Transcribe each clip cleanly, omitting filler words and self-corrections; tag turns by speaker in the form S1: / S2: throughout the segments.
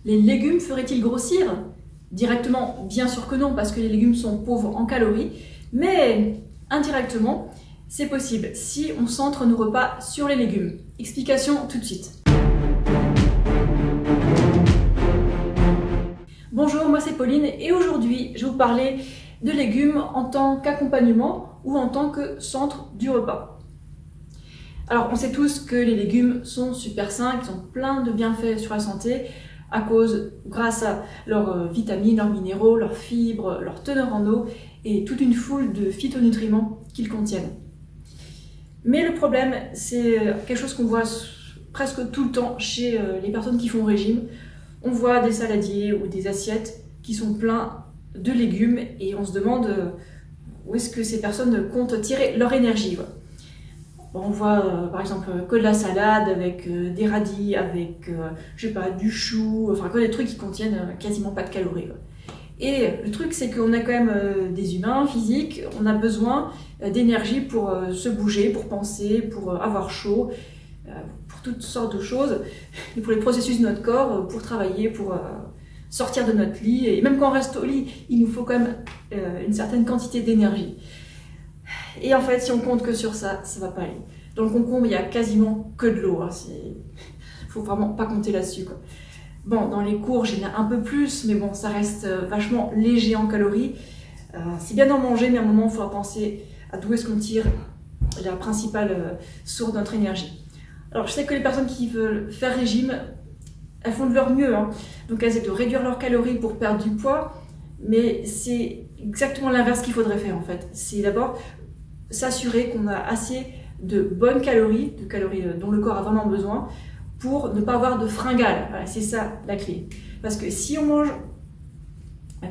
S1: Les légumes feraient-ils grossir? Directement, bien sûr que non, parce que les légumes sont pauvres en calories, mais indirectement, c'est possible si on centre nos repas sur les légumes. Explication tout de suite. Bonjour, moi c'est Pauline et aujourd'hui je vais vous parler de légumes en tant qu'accompagnement ou en tant que centre du repas. Alors on sait tous que les légumes sont super sains, qu'ils ont plein de bienfaits sur la santé grâce à leurs vitamines, leurs minéraux, leurs fibres, leur teneur en eau et toute une foule de phytonutriments qu'ils contiennent. Mais le problème, c'est quelque chose qu'on voit presque tout le temps chez les personnes qui font régime. On voit des saladiers ou des assiettes qui sont pleins de légumes et on se demande où est-ce que ces personnes comptent tirer leur énergie. On voit par exemple que de la salade avec des radis, avec je sais pas, du chou, enfin des trucs qui contiennent quasiment pas de calories. Et le truc c'est qu'on a quand même des humains physiques, on a besoin d'énergie pour se bouger, pour penser, pour avoir chaud, pour toutes sortes de choses, et pour les processus de notre corps, pour travailler, pour sortir de notre lit, et même quand on reste au lit, il nous faut quand même une certaine quantité d'énergie. Et en fait, si on compte que sur ça, ça va pas aller. Dans le concombre, il y a quasiment que de l'eau. Faut vraiment pas compter là-dessus, quoi. Bon, dans les courges, il y en a un peu plus, mais bon, ça reste vachement léger en calories. C'est bien d'en manger, mais à un moment, il faudra penser à d'où est-ce qu'on tire la principale source de notre énergie. Alors, je sais que les personnes qui veulent faire régime, elles font de leur mieux, hein. Donc, elles essaient de réduire leurs calories pour perdre du poids, mais c'est exactement l'inverse qu'il faudrait faire, en fait. C'est d'abord s'assurer qu'on a assez de bonnes calories, de calories dont le corps a vraiment besoin, pour ne pas avoir de fringales. Voilà, c'est ça la clé. Parce que si on mange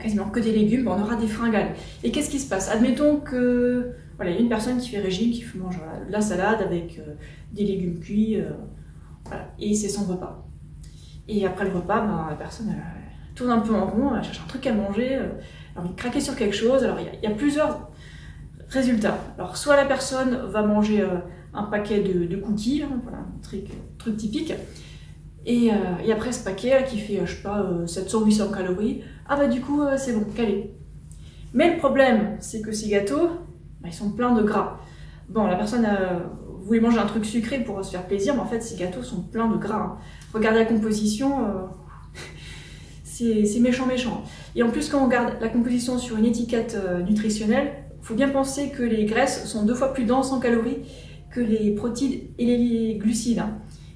S1: quasiment que des légumes, on aura des fringales. Et qu'est-ce qui se passe? Admettons que il y a une personne qui fait régime, qui mange de la salade avec des légumes cuits, et c'est son repas. Et après le repas, la personne elle tourne un peu en rond, elle cherche un truc à manger, elle a envie de craquer sur quelque chose. Alors il y a plusieurs résultats. Alors soit la personne va manger un paquet de cookies, voilà, un truc typique, et après ce paquet qui fait, je sais pas, 700-800 calories, du coup c'est bon, calé. Mais le problème, c'est que ces gâteaux, ils sont pleins de gras. Bon, la personne voulait manger un truc sucré pour se faire plaisir, mais en fait ces gâteaux sont pleins de gras. Regardez la composition, c'est méchant. Et en plus, quand on regarde la composition sur une étiquette nutritionnelle, il faut bien penser que les graisses sont 2 fois plus denses en calories que les protéines et les glucides.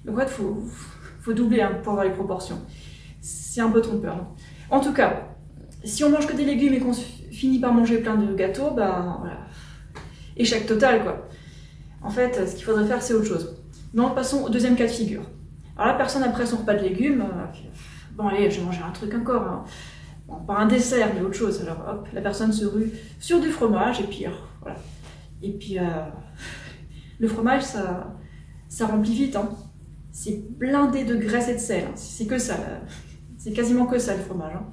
S1: Donc en fait, faut doubler pour avoir les proportions. C'est un peu trompeur. En tout cas, si on mange que des légumes et qu'on finit par manger plein de gâteaux, voilà. Échec total, quoi. En fait, ce qu'il faudrait faire, c'est autre chose. Donc passons au deuxième cas de figure. Alors la personne, après son repas de légumes, bon allez, je vais manger un truc encore. Bon, pas un dessert, mais autre chose. Alors hop, la personne se rue sur du fromage, et puis voilà. Et puis le fromage, ça remplit vite, hein. C'est blindé de graisse et de sel, hein. C'est que ça, c'est quasiment que ça le fromage, hein.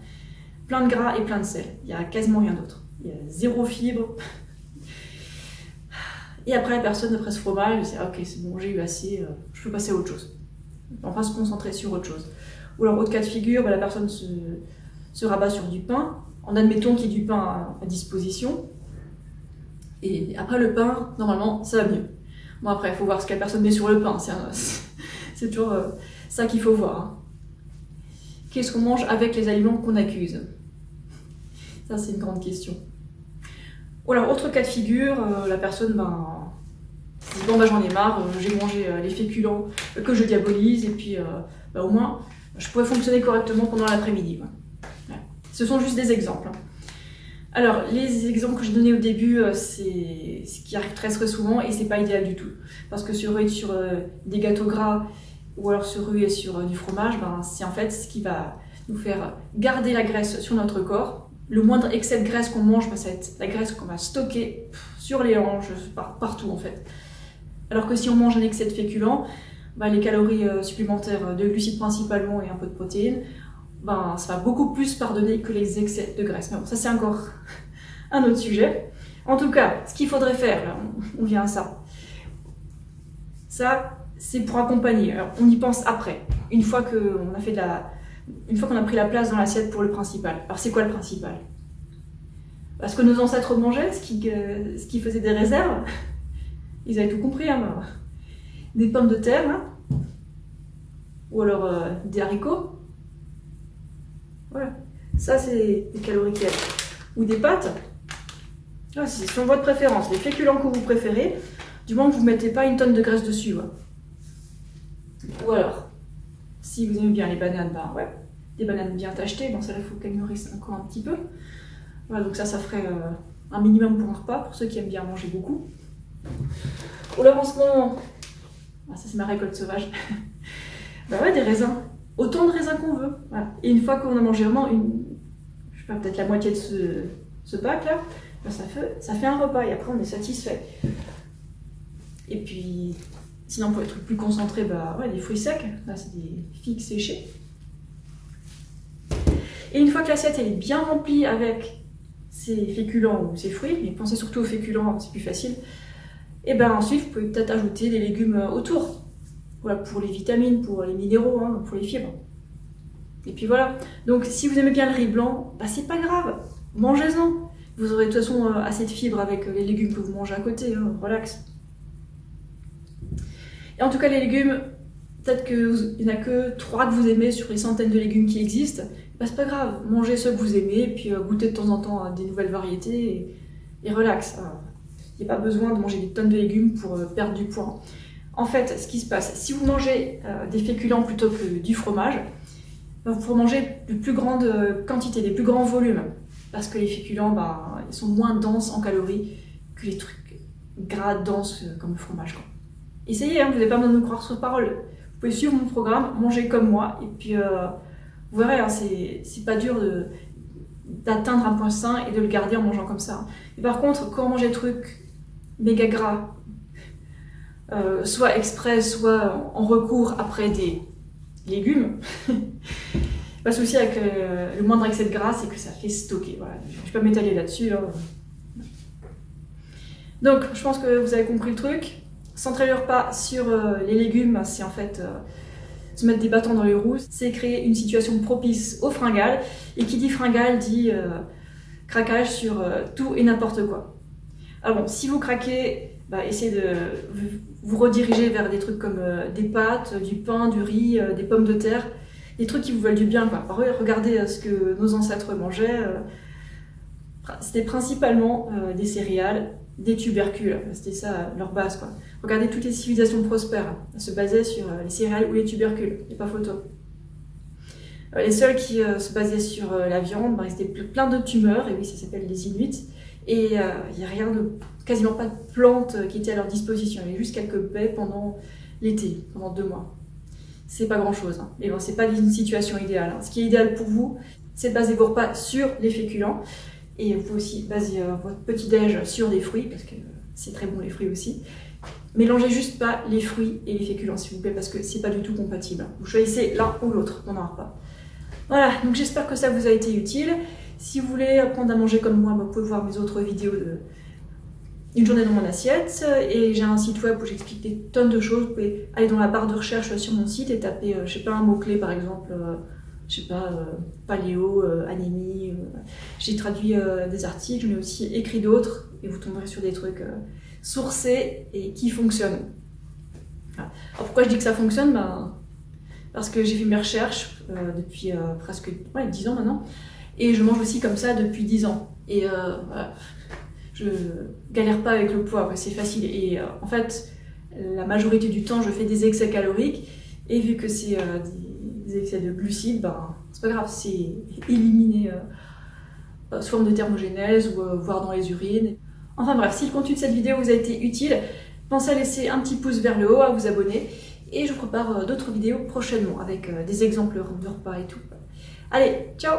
S1: Plein de gras et plein de sel. Il n'y a quasiment rien d'autre. Il y a 0 fibre. Et après la personne, après ce fromage, elle dit ok, c'est bon, j'ai eu assez, je peux passer à autre chose. On va se concentrer sur autre chose. Ou alors, autre cas de figure, la personne se rabat sur du pain, en admettant qu'il y ait du pain à disposition. Et après le pain, normalement, ça va mieux. Bon, après, il faut voir ce que la personne met sur le pain. C'est toujours ça qu'il faut voir, hein. Qu'est-ce qu'on mange avec les aliments qu'on accuse? Ça, c'est une grande question. Ou alors, autre cas de figure, la personne, dit j'en ai marre, j'ai mangé les féculents que je diabolise, et puis au moins, je pourrais fonctionner correctement pendant l'après-midi. Voilà. Ce sont juste des exemples, hein. Alors, les exemples que j'ai donnés au début, c'est ce qui arrive très souvent, et c'est pas idéal du tout. Parce que se ruer sur des gâteaux gras, ou alors se ruer sur du fromage, c'est en fait ce qui va nous faire garder la graisse sur notre corps. Le moindre excès de graisse qu'on mange, ça va être la graisse qu'on va stocker sur les hanches, partout en fait. Alors que si on mange un excès de féculents, les calories supplémentaires de glucides principalement et un peu de protéines, ça va beaucoup plus pardonner que les excès de graisse. Mais bon, ça c'est encore un autre sujet. En tout cas, ce qu'il faudrait faire, là, on vient à ça. Ça, c'est pour accompagner. Alors, on y pense après. Une fois qu'on a fait de une fois qu'on a pris la place dans l'assiette pour le principal. Alors c'est quoi le principal? Parce que nos ancêtres mangeaient, ce qui faisait des réserves. Ils avaient tout compris, hein. Des pommes de terre, hein. Ou alors des haricots. Voilà, ça c'est des calories claires. Ou des pâtes. Ah, c'est selon votre préférence, les féculents que vous préférez, du moment que vous ne mettez pas une tonne de graisse dessus. Ouais. Ou alors, si vous aimez bien les bananes, ben ouais, des bananes bien tachetées, bon ça là il faut qu'elles nourrissent encore un petit peu. Voilà, donc ça ferait un minimum pour un repas, pour ceux qui aiment bien manger beaucoup. Ou alors en ce moment, ah, ça c'est ma récolte sauvage, bah ouais, des raisins, autant de raisins qu'on veut. Voilà. Et une fois qu'on a mangé vraiment je sais pas, peut-être la moitié de ce bac là, ben ça fait un repas et après on est satisfait. Et puis, sinon pour les trucs plus concentrés, bah ouais, des fruits secs, là c'est des figues séchées. Et une fois que l'assiette est bien remplie avec ces féculents ou ces fruits, mais pensez surtout aux féculents, c'est plus facile, et ben ensuite vous pouvez peut-être ajouter des légumes autour. Voilà, pour les vitamines, pour les minéraux, hein, pour les fibres. Et puis voilà. Donc si vous aimez bien le riz blanc, bah c'est pas grave, mangez-en. Vous aurez de toute façon assez de fibres avec les légumes que vous mangez à côté, hein, relax. Et en tout cas les légumes, peut-être qu'il n'y en a que 3 que vous aimez sur les centaines de légumes qui existent, bah c'est pas grave, mangez ceux que vous aimez, et puis goûtez de temps en temps des nouvelles variétés, et relax. Il n'y a pas besoin de manger des tonnes de légumes pour perdre du poids. En fait, ce qui se passe, si vous mangez des féculents plutôt que du fromage, vous pourrez manger de plus grandes quantités, des plus grands volumes. Parce que les féculents, bah, ils sont moins denses en calories que les trucs gras denses comme le fromage. Quoi. Essayez, hein, vous n'avez pas besoin de me croire sur parole. Vous pouvez suivre mon programme, manger comme moi, et puis vous verrez, hein, c'est pas dur d'atteindre un point sain et de le garder en mangeant comme ça. Et par contre, quand on mange des trucs méga gras, soit exprès, soit en recours après des légumes. Le souci avec le moindre excès de gras, c'est que ça fait stocker. Voilà. Je ne vais pas m'étaler là-dessus. Hein. Donc, je pense que vous avez compris le truc. Centrer le repas sur les légumes, c'est en fait se mettre des bâtons dans les roues. C'est créer une situation propice aux fringales. Et qui dit fringale dit craquage sur tout et n'importe quoi. Alors bon, si vous craquez, bah, essayez de vous rediriger vers des trucs comme des pâtes, du pain, du riz, des pommes de terre, des trucs qui vous veulent du bien. Quoi. Regardez ce que nos ancêtres mangeaient. C'était principalement des céréales, des tubercules. C'était ça leur base. Quoi. Regardez toutes les civilisations prospères. Elles se basaient sur les céréales ou les tubercules. Il n'y a pas photo. Les seuls qui se basaient sur la viande, bah, ils étaient plein de tumeurs. Et oui, ça s'appelle les Inuits. Et il n'y a quasiment pas de plantes qui étaient à leur disposition. Il y avait juste quelques baies pendant l'été, pendant 2 mois. C'est pas grand chose. Hein. Mais bon, c'est pas une situation idéale. Hein. Ce qui est idéal pour vous, c'est de baser vos repas sur les féculents. Et vous pouvez aussi baser votre petit-déj sur des fruits, parce que c'est très bon les fruits aussi. Mélangez juste pas les fruits et les féculents, s'il vous plaît, parce que c'est pas du tout compatible. Vous choisissez l'un ou l'autre dans un repas. Voilà, donc j'espère que ça vous a été utile. Si vous voulez apprendre à manger comme moi, vous pouvez voir mes autres vidéos d'une journée dans mon assiette. Et j'ai un site web où j'explique des tonnes de choses. Vous pouvez aller dans la barre de recherche sur mon site et taper, je sais pas, un mot-clé par exemple, je sais pas, paléo, anémie. J'ai traduit des articles, mais aussi écrit d'autres. Et vous tomberez sur des trucs sourcés et qui fonctionnent. Voilà. Alors pourquoi je dis que ça fonctionne? Parce que j'ai fait mes recherches depuis presque 10 ans maintenant. Et je mange aussi comme ça depuis 10 ans. Et voilà, je galère pas avec le poids, c'est facile. Et en fait, la majorité du temps, je fais des excès caloriques. Et vu que c'est des excès de glucides, ben, c'est pas grave, c'est éliminé sous forme de thermogénèse ou voire dans les urines. Enfin bref, si le contenu de cette vidéo vous a été utile, pensez à laisser un petit pouce vers le haut, à vous abonner. Et je prépare d'autres vidéos prochainement avec des exemples de repas et tout. Allez, ciao!